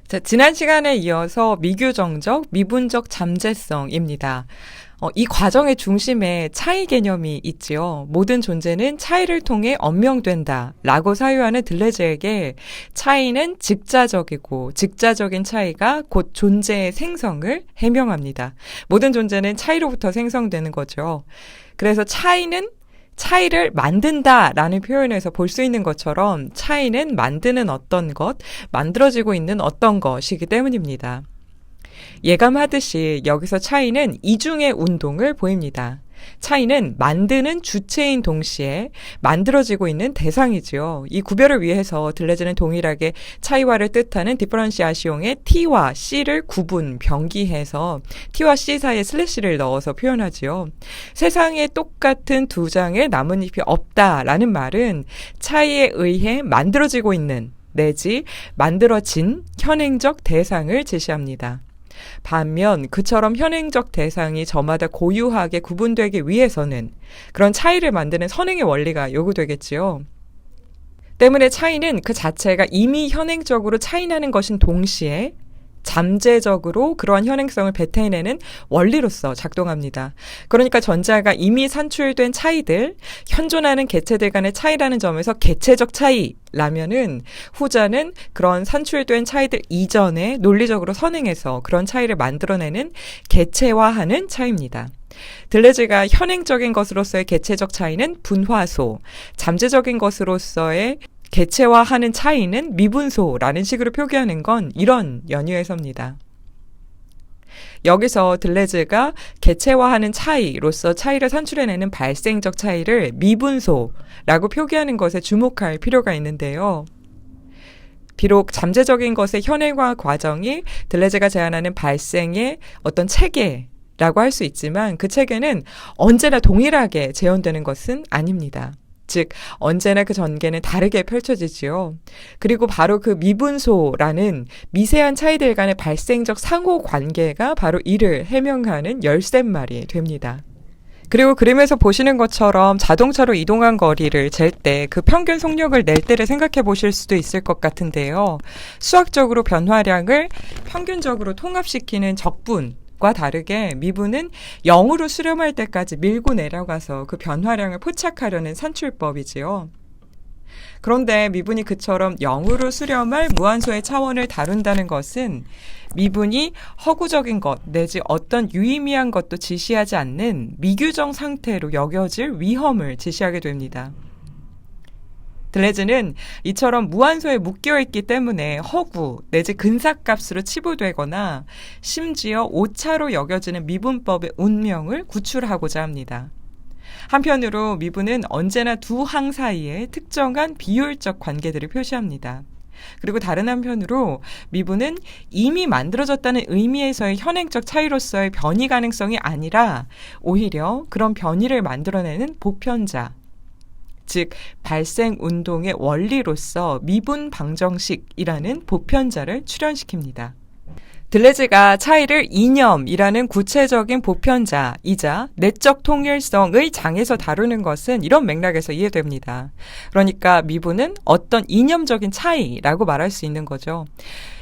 자, 지난 시간에 이어서 미규정적, 미분적 잠재성입니다. 이 과정의 중심에 차이 개념이 있지요. 모든 존재는 차이를 통해 언명된다 라고 사유하는 들레즈에게 차이는 직자적이고 직자적인 차이가 곧 존재의 생성을 해명합니다. 모든 존재는 차이로부터 생성되는 거죠. 그래서 차이는 차이를 만든다라는 표현에서 볼 수 있는 것처럼 차이는 만드는 어떤 것, 만들어지고 있는 어떤 것이기 때문입니다. 예감하듯이 여기서 차이는 이중의 운동을 보입니다. 차이는 만드는 주체인 동시에 만들어지고 있는 대상이지요. 이 구별을 위해서 들레즈는 동일하게 차이와를 뜻하는 디퍼런시아시옹에 T와 C를 구분, 병기해서 T와 C 사이에 슬래시를 넣어서 표현하지요. 세상에 똑같은 두 장의 나뭇잎이 없다라는 말은 차이에 의해 만들어지고 있는 내지 만들어진 현행적 대상을 제시합니다. 반면 그처럼 현행적 대상이 저마다 고유하게 구분되기 위해서는 그런 차이를 만드는 선행의 원리가 요구되겠지요. 때문에 차이는 그 자체가 이미 현행적으로 차이나는 것인 동시에 잠재적으로 그러한 현행성을 베테내는 원리로서 작동합니다. 그러니까 전자가 이미 산출된 차이들, 현존하는 개체들 간의 차이라는 점에서 개체적 차이라면은 후자는 그런 산출된 차이들 이전에 논리적으로 선행해서 그런 차이를 만들어내는 개체화하는 차이입니다. 들레즈가 현행적인 것으로서의 개체적 차이는 분화소, 잠재적인 것으로서의 개체화하는 차이는 미분소라는 식으로 표기하는 건 이런 연유에서입니다. 여기서 들레즈가 개체화하는 차이로서 차이를 산출해내는 발생적 차이를 미분소라고 표기하는 것에 주목할 필요가 있는데요. 비록 잠재적인 것의 현행화 과정이 들레즈가 제안하는 발생의 어떤 체계라고 할 수 있지만 그 체계는 언제나 동일하게 재현되는 것은 아닙니다. 즉 언제나 그 전개는 다르게 펼쳐지지요. 그리고 바로 그 미분소라는 미세한 차이들 간의 발생적 상호관계가 바로 이를 해명하는 열쇠말이 됩니다. 그리고 그림에서 보시는 것처럼 자동차로 이동한 거리를 잴 때 그 평균 속력을 낼 때를 생각해 보실 수도 있을 것 같은데요. 수학적으로 변화량을 평균적으로 통합시키는 적분 과 다르게 미분은 0으로 수렴할 때까지 밀고 내려가서 그 변화량을 포착하려는 산출법이지요. 그런데 미분이 그처럼 0으로 수렴할 무한소의 차원을 다룬다는 것은 미분이 허구적인 것 내지 어떤 유의미한 것도 지시하지 않는 미규정 상태로 여겨질 위험을 지시하게 됩니다. 들레즈는 이처럼 무한소에 묶여있기 때문에 허구 내지 근사값으로 치부되거나 심지어 오차로 여겨지는 미분법의 운명을 구출하고자 합니다. 한편으로 미분은 언제나 두 항 사이에 특정한 비율적 관계들을 표시합니다. 그리고 다른 한편으로 미분은 이미 만들어졌다는 의미에서의 현행적 차이로서의 변이 가능성이 아니라 오히려 그런 변이를 만들어내는 보편자, 즉 발생 운동의 원리로서 미분 방정식이라는 보편자를 출현시킵니다. 들레즈가 차이를 이념이라는 구체적인 보편자이자 내적 통일성의 장에서 다루는 것은 이런 맥락에서 이해됩니다. 그러니까 미분은 어떤 이념적인 차이라고 말할 수 있는 거죠.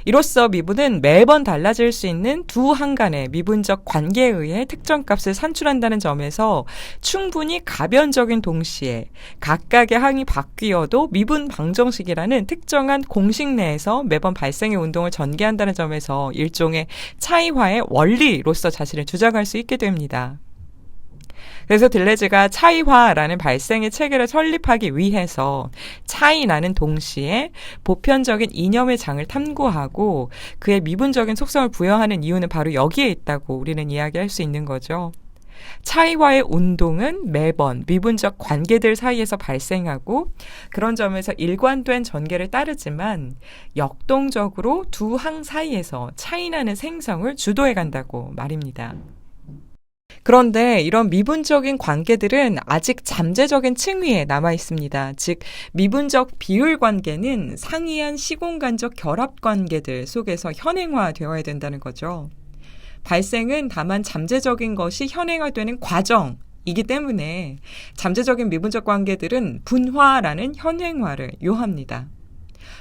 이로써 미분은 매번 달라질 수 있는 두 항 간의 미분적 관계에 의해 특정 값을 산출한다는 점에서 충분히 가변적인 동시에 각각의 항이 바뀌어도 미분 방정식이라는 특정한 공식 내에서 매번 발생의 운동을 전개한다는 점에서 일종의 차이화의 원리로서 자신을 주장할 수 있게 됩니다. 그래서 들레즈가 차이화라는 발생의 체계를 설립하기 위해서 차이나는 동시에 보편적인 이념의 장을 탐구하고 그의 미분적인 속성을 부여하는 이유는 바로 여기에 있다고 우리는 이야기할 수 있는 거죠. 차이화의 운동은 매번 미분적 관계들 사이에서 발생하고 그런 점에서 일관된 전개를 따르지만 역동적으로 두 항 사이에서 차이나는 생성을 주도해 간다고 말입니다. 그런데 이런 미분적인 관계들은 아직 잠재적인 층위에 남아 있습니다. 즉 미분적 비율 관계는 상이한 시공간적 결합 관계들 속에서 현행화되어야 된다는 거죠. 발생은 다만 잠재적인 것이 현행화되는 과정이기 때문에 잠재적인 미분적 관계들은 분화라는 현행화를 요합니다.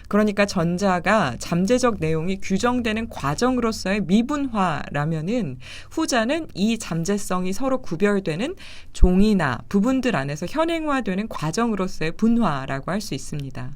그러니까 전자가 잠재적 내용이 규정되는 과정으로서의 미분화라면은 후자는 이 잠재성이 서로 구별되는 종이나 부분들 안에서 현행화되는 과정으로서의 분화라고 할 수 있습니다.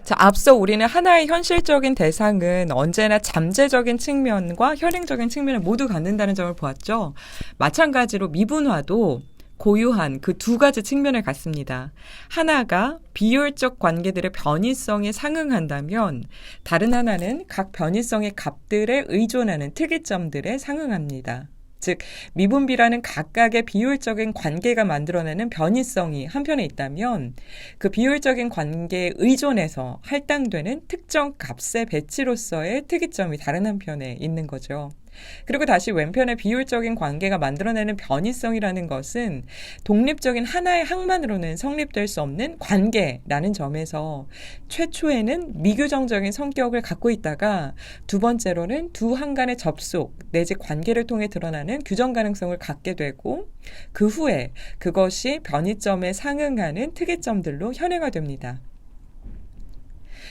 자, 앞서 우리는 하나의 현실적인 대상은 언제나 잠재적인 측면과 현행적인 측면을 모두 갖는다는 점을 보았죠. 마찬가지로 미분화도 고유한 그 두 가지 측면을 갖습니다. 하나가 비율적 관계들의 변이성에 상응한다면 다른 하나는 각 변이성의 값들에 의존하는 특이점들에 상응합니다. 즉, 미분비라는 각각의 비율적인 관계가 만들어내는 변이성이 한편에 있다면 그 비율적인 관계에 의존해서 할당되는 특정 값의 배치로서의 특이점이 다른 한편에 있는 거죠. 그리고 다시 왼편의 비율적인 관계가 만들어내는 변이성이라는 것은 독립적인 하나의 항만으로는 성립될 수 없는 관계라는 점에서 최초에는 미규정적인 성격을 갖고 있다가 두 번째로는 두 항간의 접속 내지 관계를 통해 드러나는 규정 가능성을 갖게 되고 그 후에 그것이 변이점에 상응하는 특이점들로 현행화됩니다.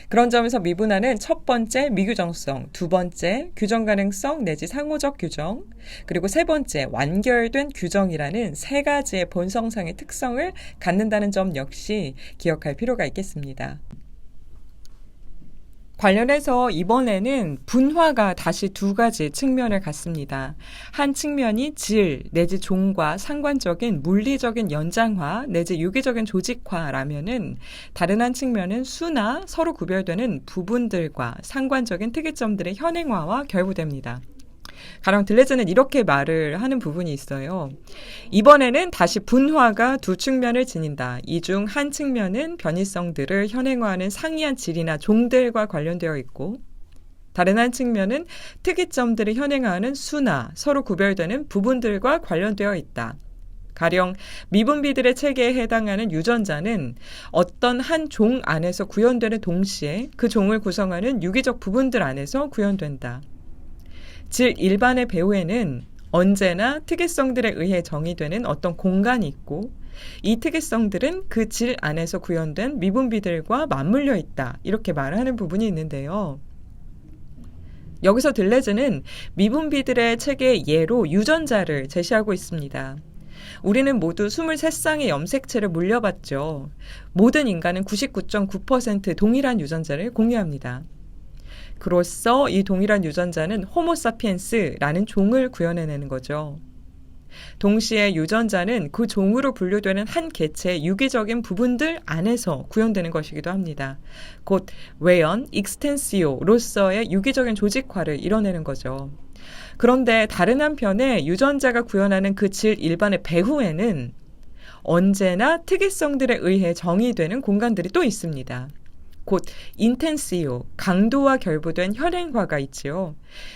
그런 점에서 미분화는 첫 번째 미규정성, 두 번째 규정 가능성 내지 상호적 규정, 그리고 세 번째 완결된 규정이라는 세 가지의 본성상의 특성을 갖는다는 점 역시 기억할 필요가 있겠습니다. 관련해서 이번에는 분화가 다시 두 가지 측면을 갖습니다. 한 측면이 질 내지 종과 상관적인 물리적인 연장화 내지 유기적인 조직화라면은 다른 한 측면은 수나 서로 구별되는 부분들과 상관적인 특이점들의 현행화와 결부됩니다. 가령 들레즈는 이렇게 말을 하는 부분이 있어요. 이번에는 다시 분화가 두 측면을 지닌다. 이 중 한 측면은 변이성들을 현행화하는 상이한 질이나 종들과 관련되어 있고 다른 한 측면은 특이점들을 현행화하는 수나 서로 구별되는 부분들과 관련되어 있다. 가령 미분비들의 체계에 해당하는 유전자는 어떤 한 종 안에서 구현되는 동시에 그 종을 구성하는 유기적 부분들 안에서 구현된다. 질 일반의 배후에는 언제나 특이성들에 의해 정의되는 어떤 공간이 있고 이 특이성들은 그 질 안에서 구현된 미분비들과 맞물려 있다. 이렇게 말하는 부분이 있는데요. 여기서 들레즈는 미분비들의 체계의 예로 유전자를 제시하고 있습니다. 우리는 모두 23쌍의 염색체를 물려봤죠. 모든 인간은 99.9% 동일한 유전자를 공유합니다. 그로써 이 동일한 유전자는 호모사피엔스라는 종을 구현해내는 거죠. 동시에 유전자는 그 종으로 분류되는 한 개체의 유기적인 부분들 안에서 구현되는 것이기도 합니다. 곧 외연, 익스텐시오로서의 유기적인 조직화를 이뤄내는 거죠. 그런데 다른 한편에 유전자가 구현하는 그 질 일반의 배후에는 언제나 특이성들에 의해 정의되는 공간들이 또 있습니다. 곧 인텐시오, 강도와 결부된 현행화가 있지요.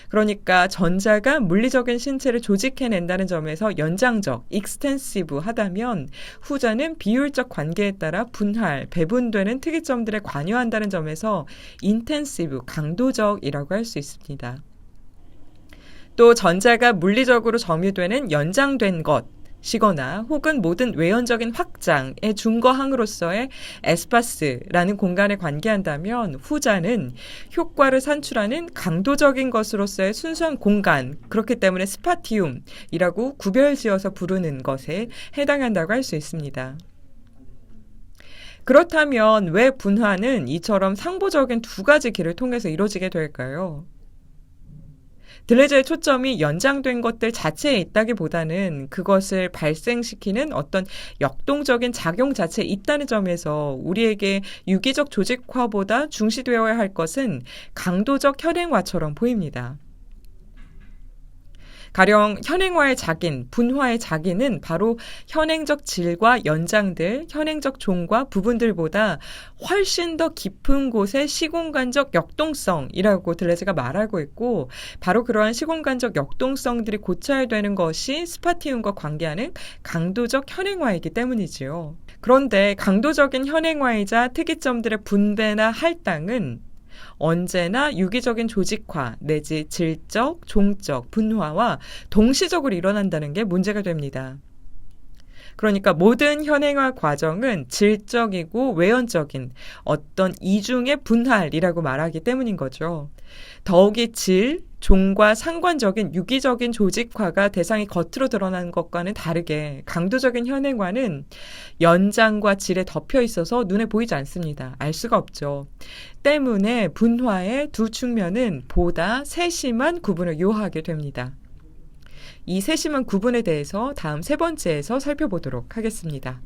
그러니까 전자가 물리적인 신체를 조직해낸다는 점에서 연장적, 익스텐시브 하다면 후자는 비율적 관계에 따라 분할, 배분되는 특이점들에 관여한다는 점에서 인텐시브, 강도적이라고 할 수 있습니다. 또 전자가 물리적으로 점유되는 연장된 것, 시거나 혹은 모든 외연적인 확장의 중거항으로서의 에스파스라는 공간에 관계한다면 후자는 효과를 산출하는 강도적인 것으로서의 순수한 공간, 그렇기 때문에 스파티움이라고 구별지어서 부르는 것에 해당한다고 할 수 있습니다. 그렇다면 왜 분화는 이처럼 상보적인 두 가지 길을 통해서 이루어지게 될까요? 들레즈의 초점이 연장된 것들 자체에 있다기보다는 그것을 발생시키는 어떤 역동적인 작용 자체에 있다는 점에서 우리에게 유기적 조직화보다 중시되어야 할 것은 강도적 현행화처럼 보입니다. 가령 현행화의 작인, 분화의 작인은 바로 현행적 질과 연장들, 현행적 종과 부분들보다 훨씬 더 깊은 곳의 시공간적 역동성이라고 들레즈가 말하고 있고 바로 그러한 시공간적 역동성들이 고찰되는 것이 스파티움과 관계하는 강도적 현행화이기 때문이지요. 그런데 강도적인 현행화이자 특이점들의 분배나 할당은 언제나 유기적인 조직화 내지 질적, 종적, 분화와 동시적으로 일어난다는 게 문제가 됩니다. 그러니까 모든 현행화 과정은 질적이고 외연적인 어떤 이중의 분할이라고 말하기 때문인 거죠. 더욱이 질, 종과 상관적인 유기적인 조직화가 대상이 겉으로 드러나는 것과는 다르게 강도적인 현행화는 연장과 질에 덮여 있어서 눈에 보이지 않습니다. 알 수가 없죠. 때문에 분화의 두 측면은 보다 세심한 구분을 요하게 됩니다. 이 세심한 구분에 대해서 다음 세 번째에서 살펴보도록 하겠습니다.